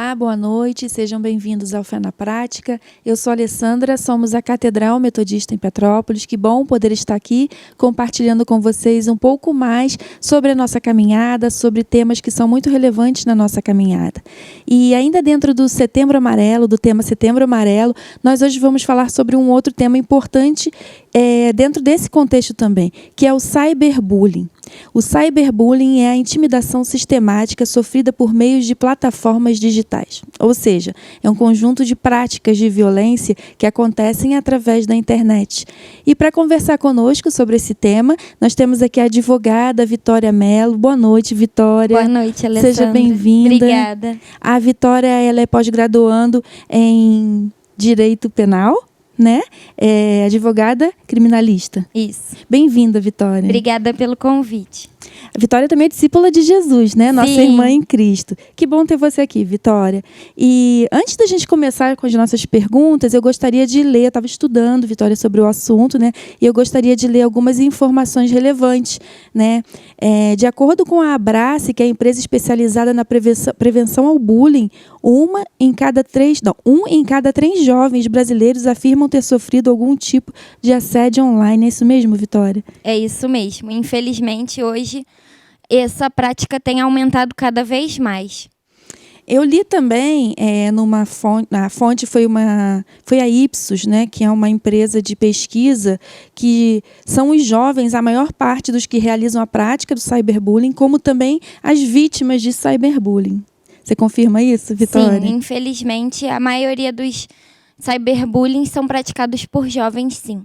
Olá, boa noite, sejam bem-vindos ao Fé na Prática. Eu sou a Alessandra, somos a Catedral Metodista em Petrópolis. Que bom poder estar aqui compartilhando com vocês um pouco mais sobre a nossa caminhada, sobre temas que são muito relevantes na nossa caminhada. E ainda dentro do Setembro Amarelo, do tema Setembro Amarelo, nós hoje vamos falar sobre um outro tema importante dentro desse contexto também, que é o cyberbullying. O cyberbullying é a intimidação sistemática sofrida por meios de plataformas digitais. Ou seja, é um conjunto de práticas de violência que acontecem através da internet. E para conversar conosco sobre esse tema, nós temos aqui a advogada Vitória Mello. Boa noite, Vitória. Boa noite, Alessandra. Seja bem-vinda. Obrigada. A Vitória, ela é pós-graduando em Direito Penal, né? É advogada criminalista. Isso. Bem-vinda, Vitória. Obrigada pelo convite. A Vitória também é discípula de Jesus, né? Nossa Sim. irmã em Cristo. Que bom ter você aqui, Vitória. E antes da gente começar com as nossas perguntas, eu gostaria de ler, eu estava estudando, Vitória, sobre o assunto, né? E eu gostaria de ler algumas informações relevantes, né? De acordo com a Abrace, que é a empresa especializada na prevenção ao bullying, um em cada três jovens brasileiros afirmam ter sofrido algum tipo de assédio online. É isso mesmo, Vitória? É isso mesmo. Infelizmente, hoje, essa prática tem aumentado cada vez mais. Eu li também numa fonte, a fonte foi a Ipsos, né, que é uma empresa de pesquisa, que são os jovens, a maior parte dos que realizam a prática do cyberbullying, como também as vítimas de cyberbullying. Você confirma isso, Vitória? Sim, infelizmente, a maioria dos cyberbullying são praticados por jovens, sim.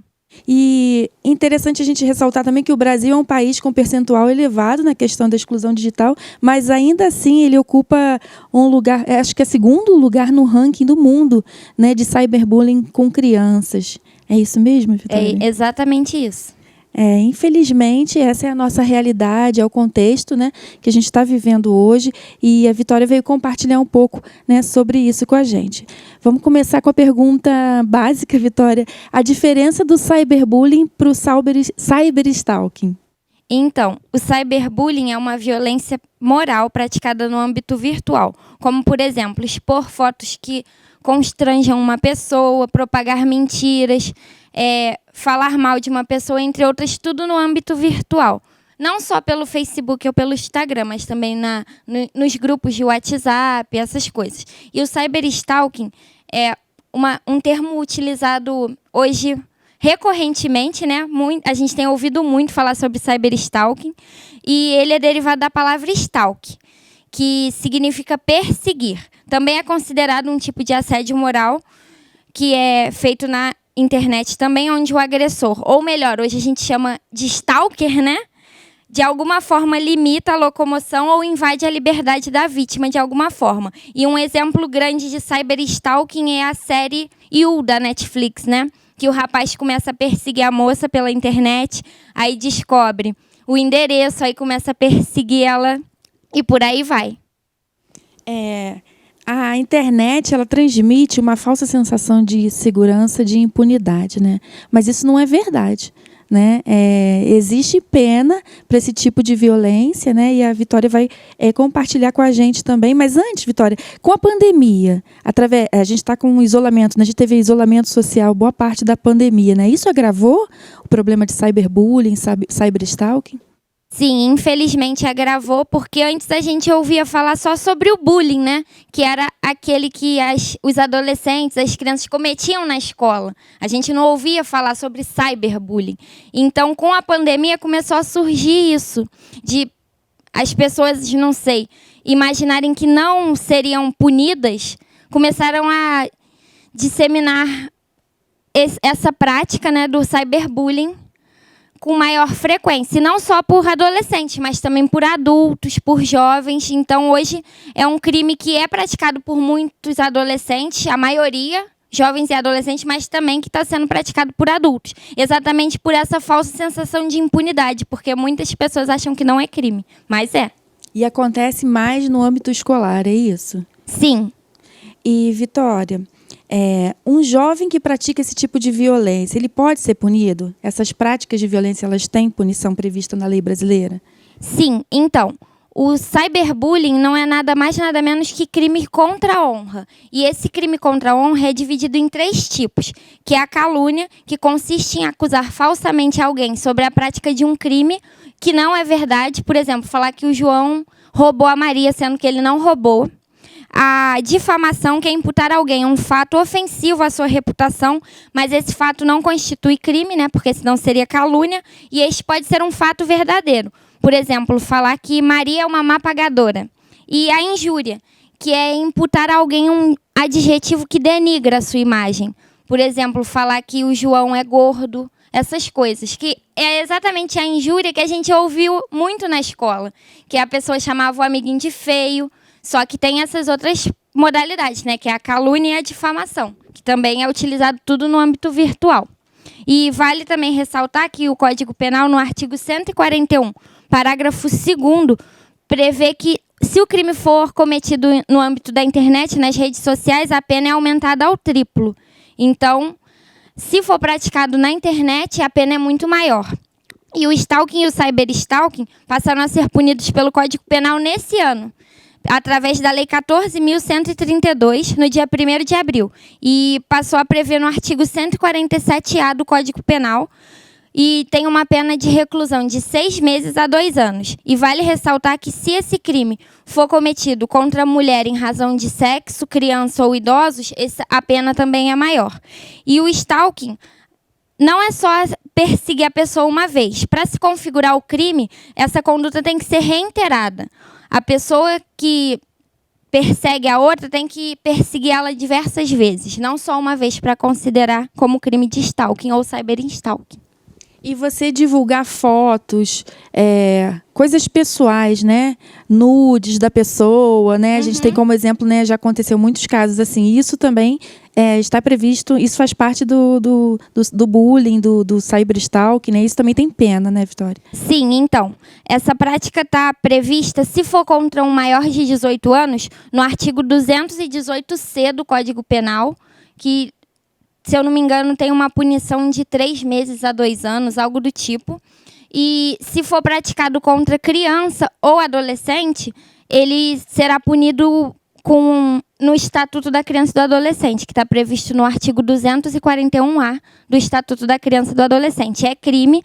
E interessante a gente ressaltar também que o Brasil é um país com percentual elevado na questão da exclusão digital, mas ainda assim ele ocupa um lugar, acho que é segundo lugar no ranking do mundo, né, de cyberbullying com crianças. É isso mesmo, Vitória? É exatamente isso. Infelizmente, essa é a nossa realidade, é o contexto, né, que a gente está vivendo hoje, e a Vitória veio compartilhar um pouco, né, sobre isso com a gente. Vamos começar com a pergunta básica, Vitória. A diferença do cyberbullying para o cyberstalking? Então, o cyberbullying é uma violência moral praticada no âmbito virtual, como, por exemplo, expor fotos que constranjam uma pessoa, propagar mentiras, falar mal de uma pessoa, entre outras, tudo no âmbito virtual. Não só pelo Facebook ou pelo Instagram, mas também nos grupos de WhatsApp, essas coisas. E o cyberstalking é um termo utilizado hoje recorrentemente, né? A gente tem ouvido muito falar sobre cyberstalking, e ele é derivado da palavra stalk, que significa perseguir. Também é considerado um tipo de assédio moral que é feito na internet também, onde o agressor, ou melhor, hoje a gente chama de stalker, né? De alguma forma limita a locomoção ou invade a liberdade da vítima de alguma forma. E um exemplo grande de cyberstalking é a série You, da Netflix, né? Que o rapaz começa a perseguir a moça pela internet, aí descobre o endereço, aí começa a perseguir ela e por aí vai. A internet, ela transmite uma falsa sensação de segurança, de impunidade, né? Mas isso não é verdade, né? Existe pena para esse tipo de violência, né? E a Vitória vai compartilhar com a gente também. Mas antes, Vitória, com a pandemia, a gente está com isolamento, né? A gente teve isolamento social boa parte da pandemia, né? Isso agravou o problema de cyberbullying, cyberstalking? Sim, infelizmente agravou, porque antes a gente ouvia falar só sobre o bullying, né? Que era aquele que os adolescentes, as crianças cometiam na escola. A gente não ouvia falar sobre cyberbullying. Então, com a pandemia, começou a surgir isso, de as pessoas, não sei, imaginarem que não seriam punidas, começaram a disseminar essa prática, né, do cyberbullying com maior frequência, e não só por adolescentes, mas também por adultos, por jovens. Então, hoje é um crime que é praticado por muitos adolescentes, a maioria, jovens e adolescentes, mas também que está sendo praticado por adultos. Exatamente por essa falsa sensação de impunidade, porque muitas pessoas acham que não é crime, mas é. E acontece mais no âmbito escolar, é isso? Sim. E, Vitória, um jovem que pratica esse tipo de violência, ele pode ser punido? Essas práticas de violência, elas têm punição prevista na lei brasileira? Sim, então, O cyberbullying não é nada mais, nada menos que crime contra a honra. E esse crime contra a honra é dividido em 3 tipos, que é a calúnia, que consiste em acusar falsamente alguém sobre a prática de um crime que não é verdade. Por exemplo, falar que o João roubou a Maria, sendo que ele não roubou. A difamação, que é imputar a alguém um fato ofensivo à sua reputação, mas esse fato não constitui crime, né? Porque senão seria calúnia, e este pode ser um fato verdadeiro. Por exemplo, falar que Maria é uma má pagadora. E a injúria, que é imputar a alguém um adjetivo que denigra a sua imagem. Por exemplo, falar que o João é gordo, essas coisas. Que é exatamente a injúria que a gente ouviu muito na escola. Que a pessoa chamava o amiguinho de feio. Só que tem essas outras modalidades, né? Que é a calúnia e a difamação. Que também é utilizado tudo no âmbito virtual. E vale também ressaltar que o Código Penal, no artigo 141, parágrafo 2º, prevê que, se o crime for cometido no âmbito da internet, nas redes sociais, a pena é aumentada ao triplo. Então, se for praticado na internet, a pena é muito maior. E o stalking e o cyberstalking passaram a ser punidos pelo Código Penal nesse ano, através da Lei 14.132, no dia 1º de abril. E passou a prever no artigo 147-A do Código Penal, e tem uma pena de reclusão de 6 meses a 2 anos. E vale ressaltar que, se esse crime for cometido contra a mulher em razão de sexo, criança ou idosos, a pena também é maior. E o stalking não é só perseguir a pessoa uma vez. Para se configurar o crime, essa conduta tem que ser reiterada. A pessoa que persegue a outra tem que perseguir ela diversas vezes, não só uma vez, para considerar como crime de stalking ou cyberstalking. E você divulgar fotos, coisas pessoais, né? Nudes da pessoa, né? A gente tem como exemplo, né? Já aconteceu muitos casos assim. Isso também está previsto, isso faz parte do bullying, do cyberstalking, né? Isso também tem pena, né, Vitória? Sim, então, essa prática está prevista, se for contra um maior de 18 anos, no artigo 218-C do Código Penal, que, se eu não me engano, tem uma punição de 3 meses a 2 anos, algo do tipo. E se for praticado contra criança ou adolescente, ele será punido no Estatuto da Criança e do Adolescente, que está previsto no artigo 241-A do Estatuto da Criança e do Adolescente. É crime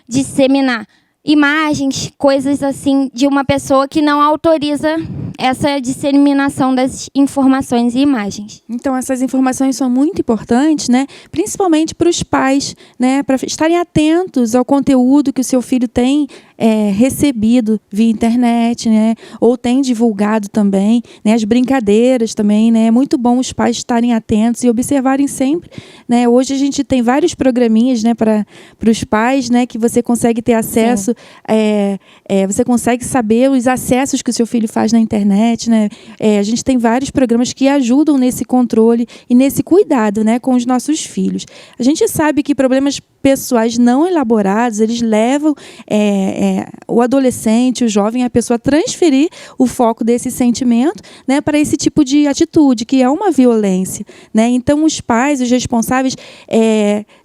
disseminar imagens, coisas assim, de uma pessoa que não autoriza essa disseminação das informações e imagens. Então, essas informações são muito importantes, né? Principalmente para os pais, né? Para estarem atentos ao conteúdo que o seu filho tem recebido via internet, né? Ou tem divulgado também, né? As brincadeiras também, né? É muito bom os pais estarem atentos e observarem sempre, né? Hoje a gente tem vários programinhas, né? Para os pais, né? Que você consegue ter acesso, você consegue saber os acessos que o seu filho faz na internet, né? A gente tem vários programas que ajudam nesse controle e nesse cuidado, né? Com os nossos filhos. A gente sabe que problemas pessoais não elaborados, eles levam o adolescente, o jovem, a pessoa a transferir o foco desse sentimento, né, para esse tipo de atitude, que é uma violência, né? Então, os pais, os responsáveis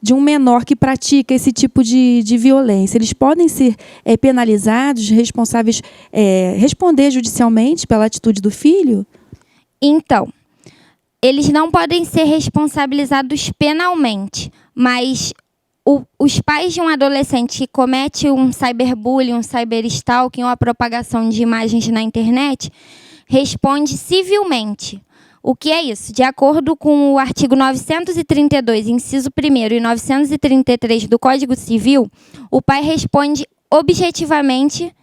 de um menor que pratica esse tipo de violência, eles podem ser penalizados, responsáveis, responder judicialmente pela atitude do filho? Então, eles não podem ser responsabilizados penalmente, mas os pais de um adolescente que comete um cyberbullying, um cyberstalking ou a propagação de imagens na internet, responde civilmente. O que é isso? De acordo com o artigo 932, inciso 1º, e 933 do Código Civil, o pai responde objetivamente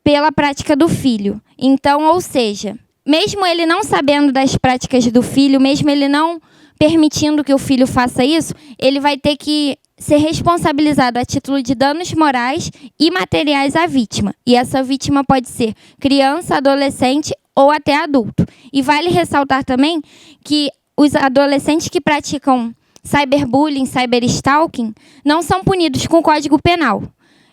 pela prática do filho. Então, ou seja, mesmo ele não sabendo das práticas do filho, mesmo ele não permitindo que o filho faça isso, ele vai ter que ser responsabilizado a título de danos morais e materiais à vítima. E essa vítima pode ser criança, adolescente ou até adulto. E vale ressaltar também que os adolescentes que praticam cyberbullying, cyberstalking, não são punidos com o Código Penal.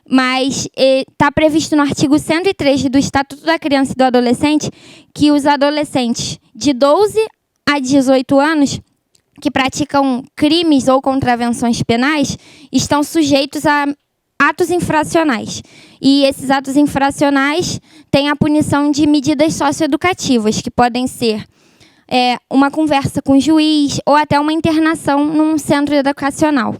Mas está previsto no artigo 103 do Estatuto da Criança e do Adolescente que os adolescentes de 12 a 18 anos que praticam crimes ou contravenções penais estão sujeitos a atos infracionais. E esses atos infracionais têm a punição de medidas socioeducativas, que podem ser uma conversa com o juiz ou até uma internação num centro educacional.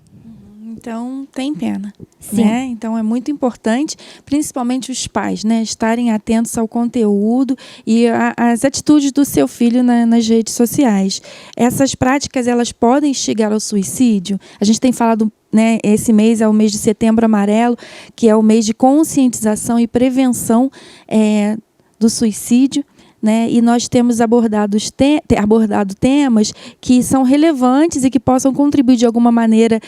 Então, tem pena. Sim. Né? Então, é muito importante, principalmente os pais, né, estarem atentos ao conteúdo e às atitudes do seu filho nas redes sociais. Essas práticas, elas podem instigar ao suicídio. A gente tem falado, né, esse mês é o mês de Setembro Amarelo, que é o mês de conscientização e prevenção do suicídio. Né? E nós temos abordado temas que são relevantes e que possam contribuir de alguma maneira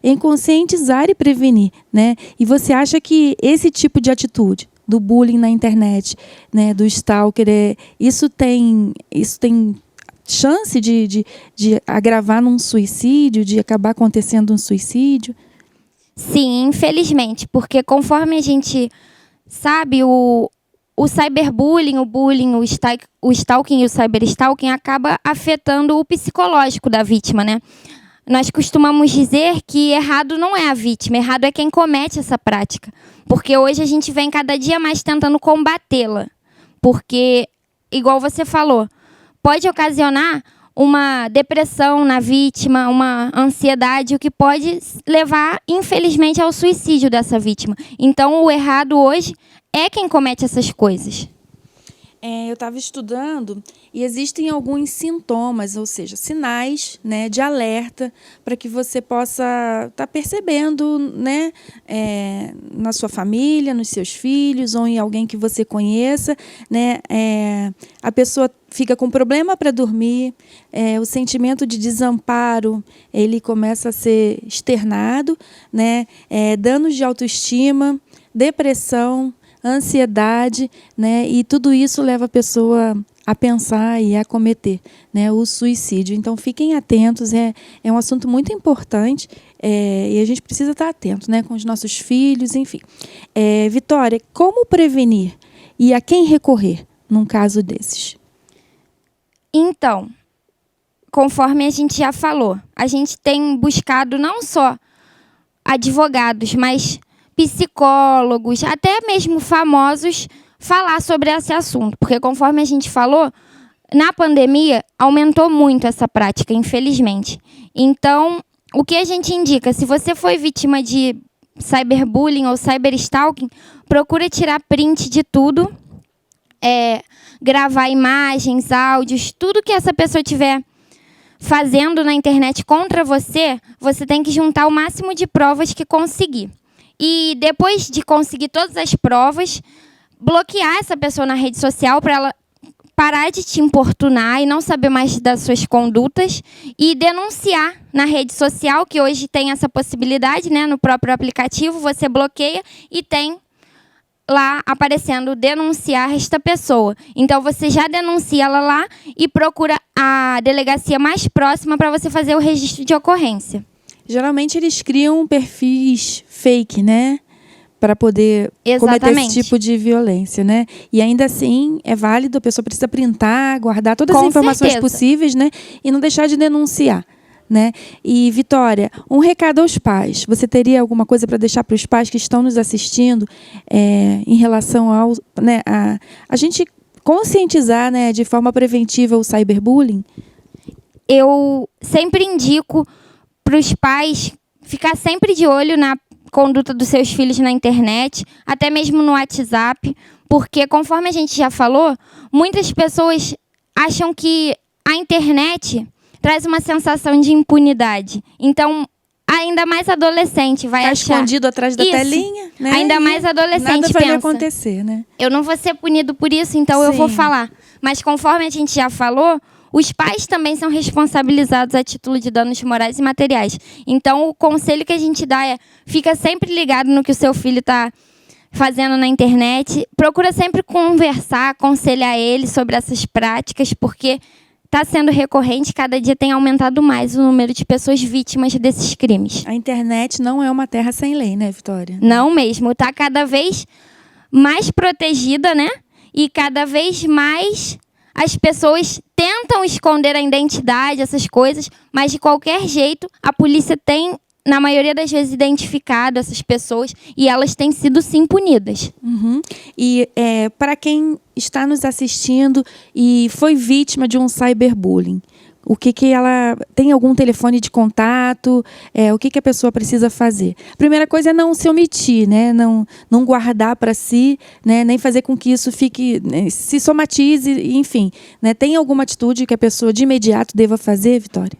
em conscientizar e prevenir. Né? E você acha que esse tipo de atitude, do bullying na internet, né, do stalker, isso tem chance de agravar num suicídio, de acabar acontecendo um suicídio? Sim, infelizmente, porque conforme a gente sabe, o cyberbullying, o bullying, o stalking e o cyberstalking acaba afetando o psicológico da vítima, né? Nós costumamos dizer que errado não é a vítima, errado é quem comete essa prática. Porque hoje a gente vem cada dia mais tentando combatê-la. Porque, igual você falou, pode ocasionar uma depressão na vítima, uma ansiedade, o que pode levar, infelizmente, ao suicídio dessa vítima. Então, o errado hoje é quem comete essas coisas. Eu estava estudando e existem alguns sintomas, ou seja, sinais, né, de alerta para que você possa estar percebendo, né, na sua família, nos seus filhos ou em alguém que você conheça, né, a pessoa fica com problema para dormir, o sentimento de desamparo ele começa a ser externado, né, danos de autoestima, depressão, ansiedade, né? E tudo isso leva a pessoa a pensar e a cometer, né, o suicídio. Então, fiquem atentos, é um assunto muito importante e a gente precisa estar atento, né, com os nossos filhos, enfim. Vitória, como prevenir e a quem recorrer num caso desses? Então, conforme a gente já falou, a gente tem buscado não só advogados, mas psicólogos, até mesmo famosos, falar sobre esse assunto. Porque, conforme a gente falou, na pandemia aumentou muito essa prática, infelizmente. Então, o que a gente indica? Se você foi vítima de cyberbullying ou cyberstalking, procura tirar print de tudo, gravar imagens, áudios, tudo que essa pessoa tiver fazendo na internet contra você, você tem que juntar o máximo de provas que conseguir. E depois de conseguir todas as provas, bloquear essa pessoa na rede social para ela parar de te importunar e não saber mais das suas condutas e denunciar na rede social, que hoje tem essa possibilidade, né? No próprio aplicativo, você bloqueia e tem lá aparecendo denunciar esta pessoa. Então, você já denuncia ela lá e procura a delegacia mais próxima para você fazer o registro de ocorrência. Geralmente eles criam perfis fake, né? Para poder cometer esse tipo de violência, né? E ainda assim é válido, a pessoa precisa printar, guardar todas as informações possíveis, né? E não deixar de denunciar, né? E, Vitória, um recado aos pais. Você teria alguma coisa para deixar para os pais que estão nos assistindo em relação ao, né, a gente conscientizar, né, de forma preventiva o cyberbullying? Eu sempre indico para os pais ficar sempre de olho na conduta dos seus filhos na internet, até mesmo no WhatsApp, porque, conforme a gente já falou, muitas pessoas acham que a internet traz uma sensação de impunidade. Então, ainda mais adolescente vai achar... escondido atrás da telinha, né? Ainda mais adolescente nada vai pensa, acontecer, né? Eu não vou ser punido por isso, então eu vou falar. Mas, conforme a gente já falou, os pais também são responsabilizados a título de danos morais e materiais. Então, o conselho que a gente dá é: fica sempre ligado no que o seu filho está fazendo na internet. Procura sempre conversar, aconselhar ele sobre essas práticas, porque está sendo recorrente, cada dia tem aumentado mais o número de pessoas vítimas desses crimes. A internet não é uma terra sem lei, né, Vitória? Não mesmo. Está cada vez mais protegida, né? E cada vez mais as pessoas tentam esconder a identidade, essas coisas, mas de qualquer jeito a polícia tem na maioria das vezes, identificado essas pessoas e elas têm sido, sim, punidas. E para quem está nos assistindo e foi vítima de um cyberbullying, o que ela tem algum telefone de contato, o que a pessoa precisa fazer? A primeira coisa é não se omitir, né? Não guardar para si, né? Nem fazer com que isso fique, né? Se somatize, enfim, né? Tem alguma atitude que a pessoa de imediato deva fazer, Vitória?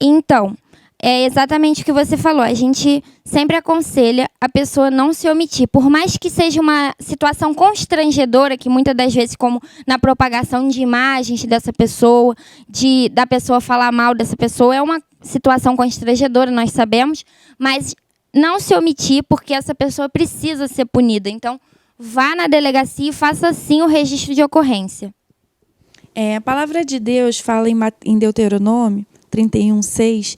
Então, é exatamente o que você falou. A gente sempre aconselha a pessoa não se omitir. Por mais que seja uma situação constrangedora, que muitas das vezes, como na propagação de imagens dessa pessoa, da pessoa falar mal dessa pessoa, é uma situação constrangedora, nós sabemos, mas não se omitir, porque essa pessoa precisa ser punida. Então, vá na delegacia e faça, sim, o registro de ocorrência. A palavra de Deus fala em Deuteronômio 31:6,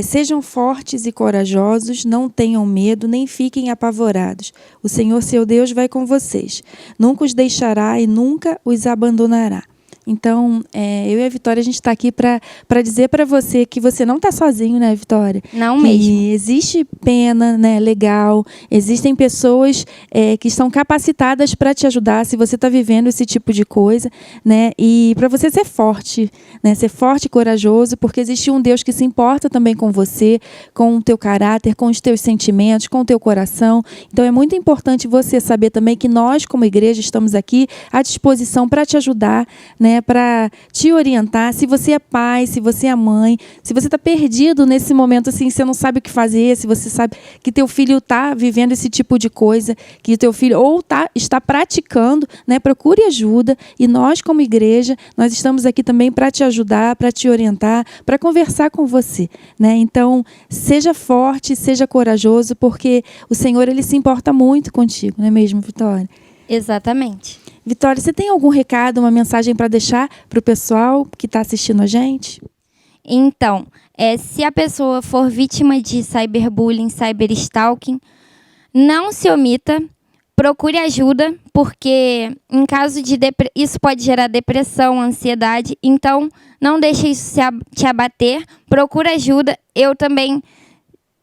sejam fortes e corajosos, não tenham medo, nem fiquem apavorados. O Senhor, seu Deus, vai com vocês. Nunca os deixará e nunca os abandonará. Então, eu e a Vitória, a gente está aqui para dizer para você que você não está sozinho, né, Vitória? Não que mesmo. Existe pena, né, legal, existem pessoas que estão capacitadas para te ajudar se você está vivendo esse tipo de coisa, né? E para você ser forte, né, ser forte e corajoso, porque existe um Deus que se importa também com você, com o teu caráter, com os teus sentimentos, com o teu coração. Então, é muito importante você saber também que nós, como igreja, estamos aqui à disposição para te ajudar, né, para te orientar. Se você é pai, se você é mãe, se você está perdido nesse momento, assim, você não sabe o que fazer, se você sabe que teu filho está vivendo esse tipo de coisa, que teu filho ou está praticando, né, procure ajuda. E nós, como igreja, nós estamos aqui também para te ajudar, para te orientar, para conversar com você, né? Então, seja forte, seja corajoso, porque o Senhor, ele se importa muito contigo, não é mesmo, Vitória? Exatamente. Vitória, você tem algum recado, uma mensagem para deixar para o pessoal que está assistindo a gente? Então, se a pessoa for vítima de cyberbullying, cyberstalking, não se omita, procure ajuda, porque em caso de isso pode gerar depressão, ansiedade. Então, não deixe isso te abater, procure ajuda. Eu também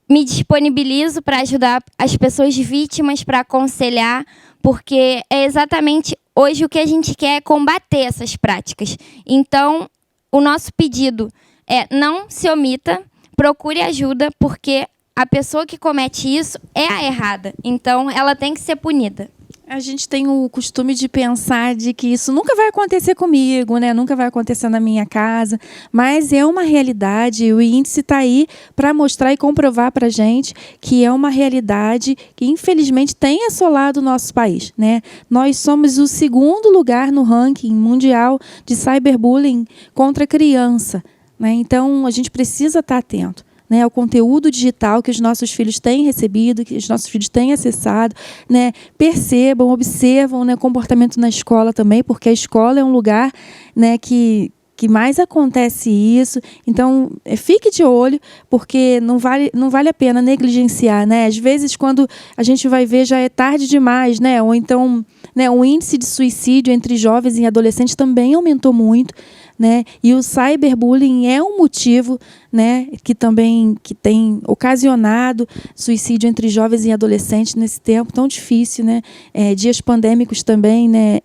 me disponibilizo para ajudar as pessoas vítimas, para aconselhar, porque é exatamente hoje o que a gente quer é combater essas práticas. Então, o nosso pedido é não se omita, procure ajuda, porque a pessoa que comete isso é a errada. Então, ela tem que ser punida. A gente tem o costume de pensar de que isso nunca vai acontecer comigo, né? Nunca vai acontecer na minha casa, mas é uma realidade. O índice está aí para mostrar e comprovar para a gente que é uma realidade que, infelizmente, tem assolado o nosso país, né? Nós somos o 2º lugar no ranking mundial de cyberbullying contra criança, né? Então, a gente precisa estar atento, né, ao conteúdo digital que os nossos filhos têm recebido, que os nossos filhos têm acessado, né, percebam, observam, né, comportamento na escola também, porque a escola é um lugar, né, que mais acontece isso. Então, fique de olho, porque não vale a pena negligenciar, né? Às vezes, quando a gente vai ver, já é tarde demais, né? Ou então, né, o índice de suicídio entre jovens e adolescentes também aumentou muito, né? E o cyberbullying é um motivo, né, que tem ocasionado suicídio entre jovens e adolescentes nesse tempo tão difícil, né? Dias pandêmicos também, né,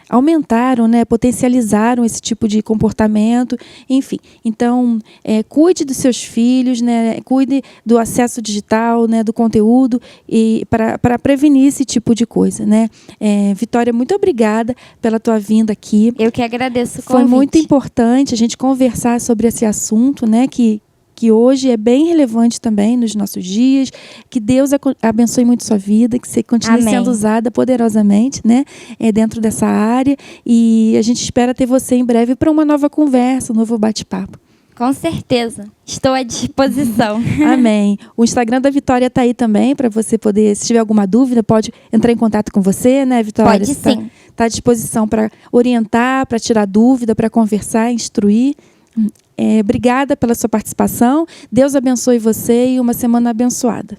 aumentaram, né, potencializaram esse tipo de comportamento, enfim. Então, cuide dos seus filhos, né, cuide do acesso digital, né, do conteúdo, e para prevenir esse tipo de coisa, né. Vitória, muito obrigada pela tua vinda aqui. Eu que agradeço o convite. Foi muito importante a gente conversar sobre esse assunto, né, que hoje é bem relevante também nos nossos dias. Que Deus abençoe muito sua vida, que você continue Amém. sendo usada poderosamente, né, dentro dessa área. E a gente espera ter você em breve para uma nova conversa, um novo bate-papo. Com certeza. Estou à disposição. Amém. O Instagram da Vitória está aí também, para você poder, se tiver alguma dúvida, pode entrar em contato com você, né, Vitória? Pode sim. Está à disposição para orientar, para tirar dúvida, para conversar, instruir. Obrigada pela sua participação. Deus abençoe você e uma semana abençoada.